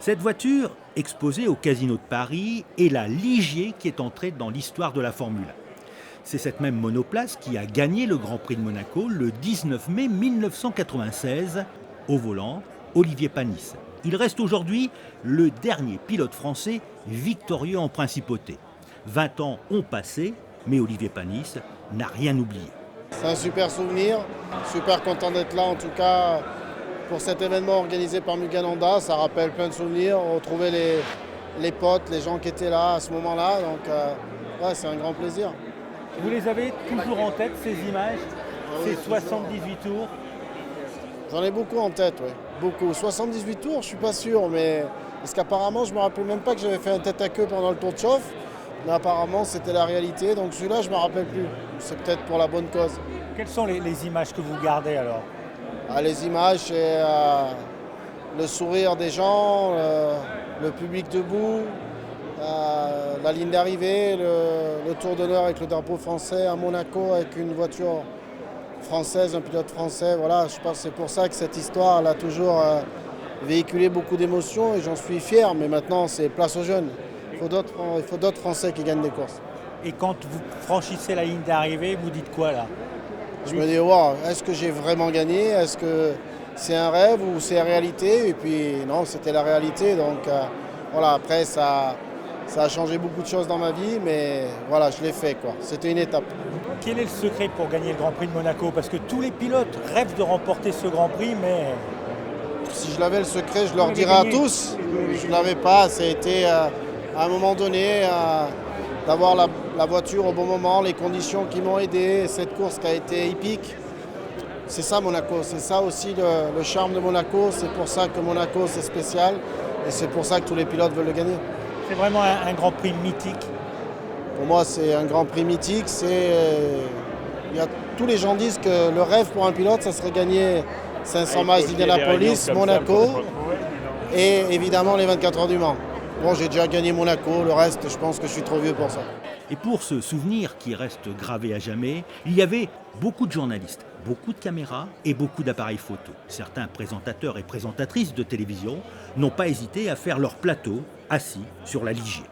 Cette voiture, exposée au Casino de Paris, est la Ligier qui est entrée dans l'histoire de la Formule 1. C'est cette même monoplace qui a gagné le Grand Prix de Monaco le 19 mai 1996. Au volant, Olivier Panis. Il reste aujourd'hui le dernier pilote français victorieux en principauté. 20 ans ont passé, mais Olivier Panis n'a rien oublié. C'est un super souvenir, super content d'être là en tout cas pour cet événement organisé par Mugananda. Ça rappelle plein de souvenirs, retrouver les potes, les gens qui étaient là à ce moment-là. Donc ouais, c'est un grand plaisir. Vous les avez toujours en tête, ces images, Oui, ces 78 tours? J'en ai beaucoup en tête, oui. Beaucoup. 78 tours, je suis pas sûr, mais parce qu'apparemment, je me rappelle même pas que j'avais fait un tête à queue pendant le tour de chauffe. Mais apparemment, c'était la réalité. Donc celui-là, je me rappelle plus. C'est peut-être pour la bonne cause. Quelles sont les images que vous gardez alors? Les images, c'est le sourire des gens, le public debout, la ligne d'arrivée, le tour d'honneur avec le drapeau français à Monaco avec une voiture française, un pilote français. Voilà, je pense que c'est pour ça que cette histoire elle a toujours véhiculé beaucoup d'émotions et j'en suis fier. Mais maintenant, c'est place aux jeunes. Il faut d'autres Français qui gagnent des courses. Et quand vous franchissez la ligne d'arrivée, vous dites quoi là? Je me dis, wow, est-ce que j'ai vraiment gagné? Est-ce que c'est un rêve ou c'est la réalité? Et puis non, c'était la réalité. Donc voilà, après ça a changé beaucoup de choses dans ma vie, mais voilà, je l'ai fait quoi. C'était une étape. Quel est le secret pour gagner le Grand Prix de Monaco? Parce que tous les pilotes rêvent de remporter ce Grand Prix, mais... Si je l'avais le secret, je leur dirais à tous. Je ne l'avais pas, ça a été à un moment donné d'avoir la voiture au bon moment, les conditions qui m'ont aidé, cette course qui a été hippique. C'est ça Monaco, c'est ça aussi le charme de Monaco, c'est pour ça que Monaco c'est spécial et c'est pour ça que tous les pilotes veulent le gagner. C'est vraiment un Grand Prix mythique. Pour moi c'est un Grand Prix mythique, tous les gens disent que le rêve pour un pilote ça serait gagner 500 miles d'Indianapolis, Monaco et évidemment les 24 heures du Mans. Bon, j'ai déjà gagné Monaco, le reste, je pense que je suis trop vieux pour ça. Et pour ce souvenir qui reste gravé à jamais, il y avait beaucoup de journalistes, beaucoup de caméras et beaucoup d'appareils photo. Certains présentateurs et présentatrices de télévision n'ont pas hésité à faire leur plateau assis sur la Ligier.